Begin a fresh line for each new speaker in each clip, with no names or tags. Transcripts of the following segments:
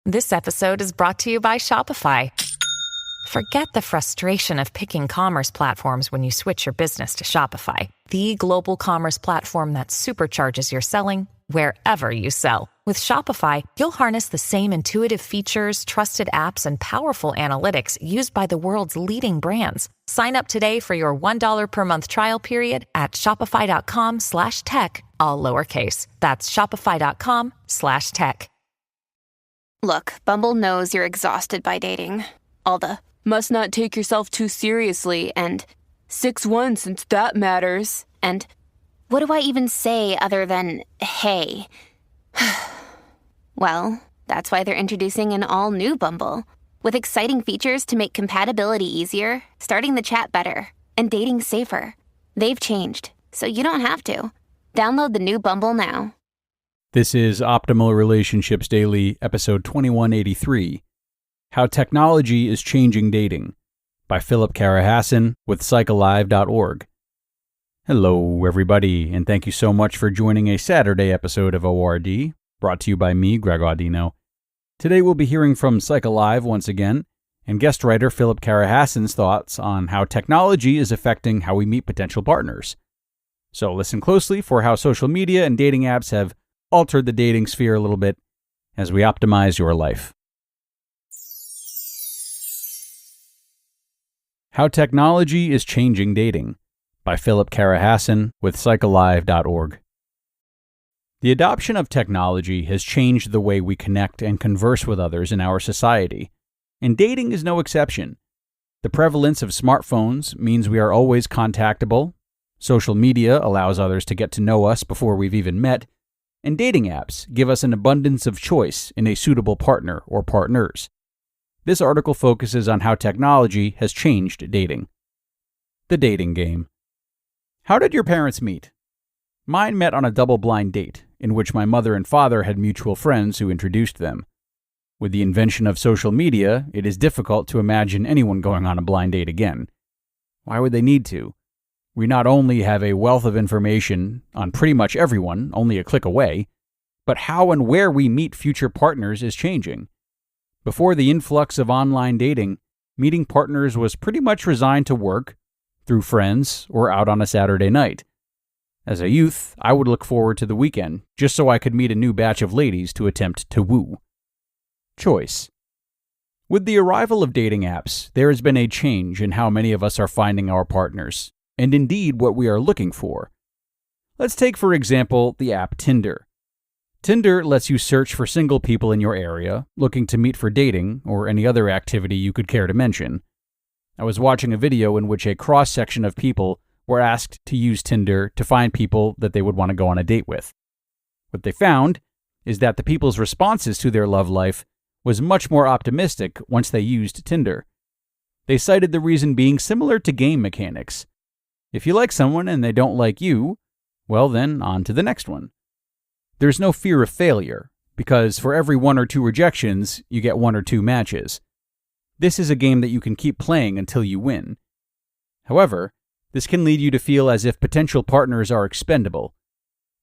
This episode is brought to you by Shopify. Forget the frustration of picking commerce platforms when you switch your business to Shopify, the global commerce platform that supercharges your selling wherever you sell. With Shopify, you'll harness the same intuitive features, trusted apps, and powerful analytics used by the world's leading brands. Sign up today for your $1 per month trial period at shopify.com/tech, all lowercase. That's shopify.com/tech.
Look, Bumble knows you're exhausted by dating. All the must not take yourself too seriously and 6'1" since that matters. And what do I even say other than hey? Well, that's why they're introducing an all-new Bumble with exciting features to make compatibility easier, starting the chat better, and dating safer. They've changed, so you don't have to. Download the new Bumble now.
This is Optimal Relationships Daily, episode 2183, How Technology is Changing Dating, by Philip Karahassan with PsychAlive.org. Hello, everybody, and thank you so much for joining a Saturday episode of ORD, brought to you by me, Greg Audino. Today we'll be hearing from PsychAlive once again, and guest writer Philip Karahassan's thoughts on how technology is affecting how we meet potential partners. So listen closely for how social media and dating apps have altered the dating sphere a little bit as we optimize your life. How Technology is Changing Dating, by Philip Karahassan with PsychAlive.org. The adoption of technology has changed the way we connect and converse with others in our society, and dating is no exception. The prevalence of smartphones means we are always contactable, social media allows others to get to know us before we've even met, and dating apps give us an abundance of choice in a suitable partner or partners. This article focuses on how technology has changed dating. The dating game. How did your parents meet? Mine met on a double-blind date, in which my mother and father had mutual friends who introduced them. With the invention of social media, it is difficult to imagine anyone going on a blind date again. Why would they need to? We not only have a wealth of information on pretty much everyone, only a click away, but how and where we meet future partners is changing. Before the influx of online dating, meeting partners was pretty much resigned to work, through friends, or out on a Saturday night. As a youth, I would look forward to the weekend, just so I could meet a new batch of ladies to attempt to woo. Choice. With the arrival of dating apps, there has been a change in how many of us are finding our partners, and indeed what we are looking for. Let's take, for example, the app Tinder. Tinder lets you search for single people in your area, looking to meet for dating or any other activity you could care to mention. I was watching a video in which a cross-section of people were asked to use Tinder to find people that they would want to go on a date with. What they found is that the people's responses to their love life was much more optimistic once they used Tinder. They cited the reason being similar to game mechanics. If you like someone and they don't like you, well then, on to the next one. There's no fear of failure, because for every 1 or 2 rejections, you get 1 or 2 matches. This is a game that you can keep playing until you win. However, this can lead you to feel as if potential partners are expendable.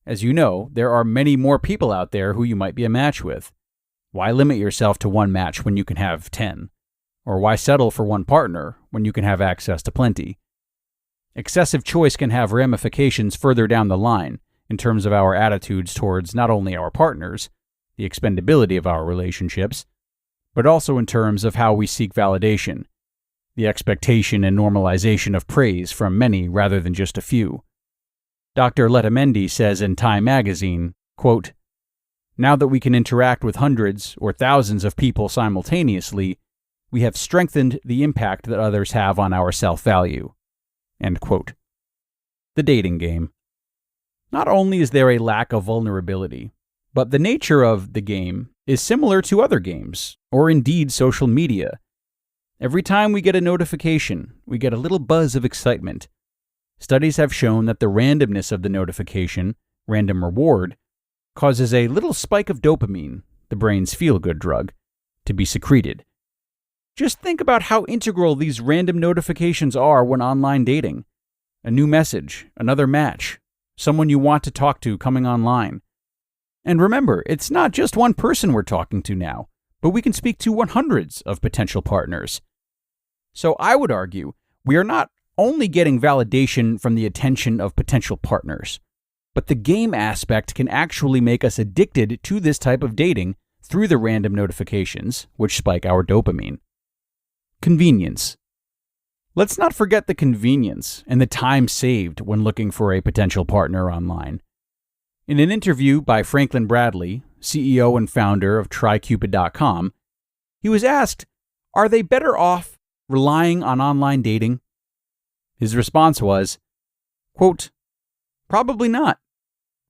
As you know, there are many more people out there who you might be a match with. Why limit yourself to 1 match when you can have 10? Or why settle for 1 partner when you can have access to plenty? Excessive choice can have ramifications further down the line in terms of our attitudes towards not only our partners, the expendability of our relationships, but also in terms of how we seek validation, the expectation and normalization of praise from many rather than just a few. Dr. Letamendi says in Time magazine, quote, "Now that we can interact with hundreds or thousands of people simultaneously, we have strengthened the impact that others have on our self-value." End quote. The dating game. Not only is there a lack of vulnerability, but the nature of the game is similar to other games, or indeed social media. Every time we get a notification, we get a little buzz of excitement. Studies have shown that the randomness of the notification, random reward, causes a little spike of dopamine, the brain's feel-good drug, to be secreted. Just think about how integral these random notifications are when online dating. A new message, another match, someone you want to talk to coming online. And remember, it's not just one person we're talking to now, but we can speak to hundreds of potential partners. So I would argue we are not only getting validation from the attention of potential partners, but the game aspect can actually make us addicted to this type of dating through the random notifications, which spike our dopamine. Convenience. Let's not forget the convenience and the time saved when looking for a potential partner online. In an interview by Franklin Bradley, CEO and founder of TryCupid.com, he was asked, are they better off relying on online dating? His response was, quote, probably not,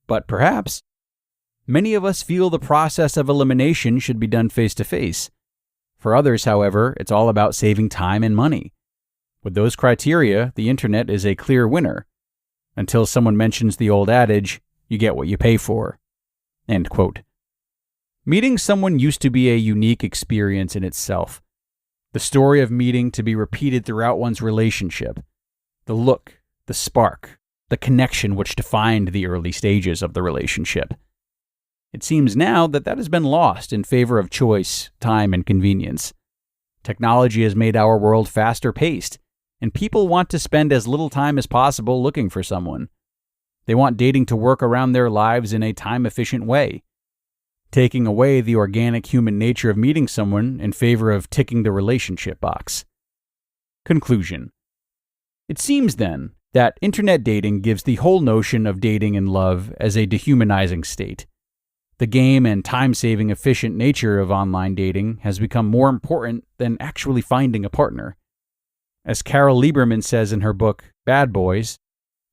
but perhaps. Many of us feel the process of elimination should be done face-to-face. For others, however, it's all about saving time and money. With those criteria, the internet is a clear winner. Until someone mentions the old adage, you get what you pay for. End quote. Meeting someone used to be a unique experience in itself. The story of meeting to be repeated throughout one's relationship. The look, the spark, the connection which defined the early stages of the relationship. It seems now that has been lost in favor of choice, time, and convenience. Technology has made our world faster paced, and people want to spend as little time as possible looking for someone. They want dating to work around their lives in a time-efficient way, taking away the organic human nature of meeting someone in favor of ticking the relationship box. Conclusion. It seems then that internet dating gives the whole notion of dating and love as a dehumanizing state. The game and time-saving efficient nature of online dating has become more important than actually finding a partner. As Carol Lieberman says in her book, Bad Boys,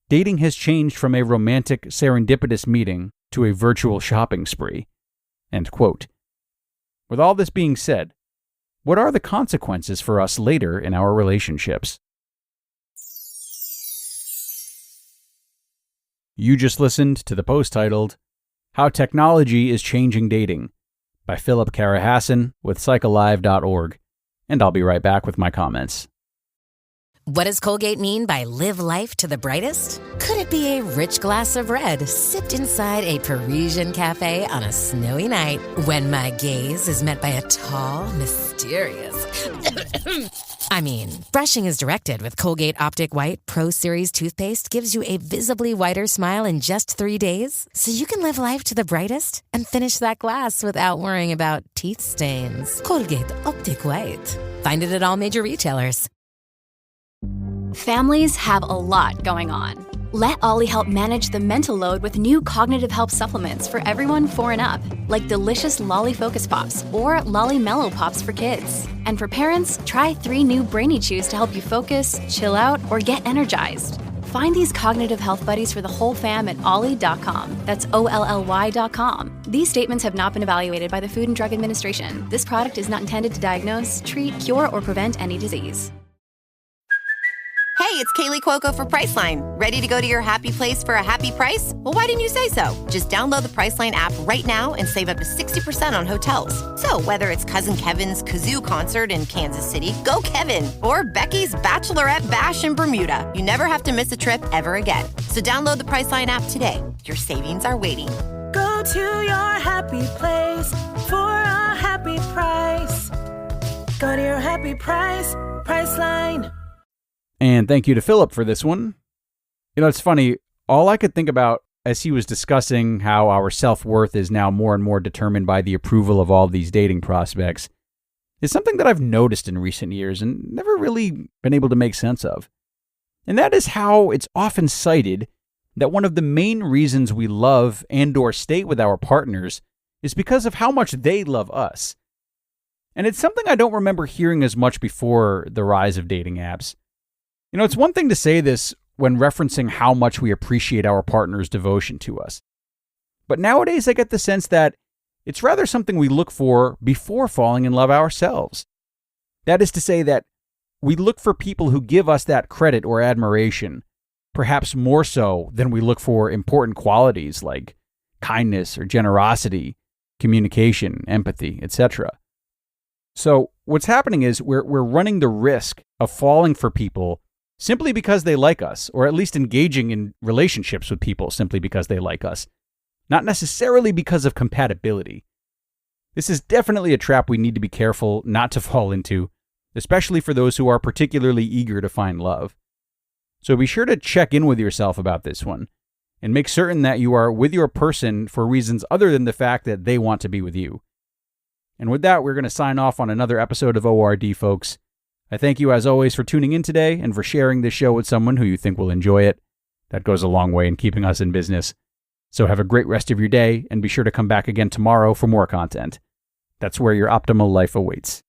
dating has changed from a romantic, serendipitous meeting to a virtual shopping spree. End quote. With all this being said, what are the consequences for us later in our relationships? You just listened to the post titled, How Technology is Changing Dating by Philip Karahassan with PsychAlive.org, and I'll be right back with my comments.
What does Colgate mean by live life to the brightest? Could it be a rich glass of red sipped inside a Parisian cafe on a snowy night when my gaze is met by a tall, mysterious... brushing is directed with Colgate Optic White Pro Series toothpaste gives you a visibly whiter smile in just 3 days, so you can live life to the brightest and finish that glass without worrying about teeth stains. Colgate Optic White. Find it at all major retailers.
Families have a lot going on. Let Ollie help manage the mental load with new cognitive help supplements for everyone 4 and up, like delicious Lolly Focus Pops or Lolly Mellow Pops for kids. And for parents, try 3 new Brainy Chews to help you focus, chill out, or get energized. Find these cognitive health buddies for the whole fam at ollie.com. That's OLLY.com. These statements have not been evaluated by the Food and Drug Administration. This product is not intended to diagnose, treat, cure, or prevent any disease.
Hey, it's Kaylee Cuoco for Priceline. Ready to go to your happy place for a happy price? Well, why didn't you say so? Just download the Priceline app right now and save up to 60% on hotels. So whether it's Cousin Kevin's Kazoo Concert in Kansas City, go Kevin, or Becky's Bachelorette Bash in Bermuda, you never have to miss a trip ever again. So download the Priceline app today. Your savings are waiting.
Go to your happy place for a happy price. Go to your happy price, Priceline.
And thank you to Philip for this one. You know, it's funny, all I could think about as he was discussing how our self-worth is now more and more determined by the approval of all these dating prospects is something that I've noticed in recent years and never really been able to make sense of. And that is how it's often cited that one of the main reasons we love and/or stay with our partners is because of how much they love us. And it's something I don't remember hearing as much before the rise of dating apps. You know, it's one thing to say this when referencing how much we appreciate our partner's devotion to us. But nowadays, I get the sense that it's rather something we look for before falling in love ourselves. That is to say that we look for people who give us that credit or admiration, perhaps more so than we look for important qualities like kindness or generosity, communication, empathy, etc. So what's happening is we're running the risk of falling for people simply because they like us, or at least engaging in relationships with people simply because they like us, not necessarily because of compatibility. This is definitely a trap we need to be careful not to fall into, especially for those who are particularly eager to find love. So be sure to check in with yourself about this one, and make certain that you are with your person for reasons other than the fact that they want to be with you. And with that, we're going to sign off on another episode of ORD, folks. I thank you as always for tuning in today and for sharing this show with someone who you think will enjoy it. That goes a long way in keeping us in business. So have a great rest of your day, and be sure to come back again tomorrow for more content. That's where your optimal life awaits.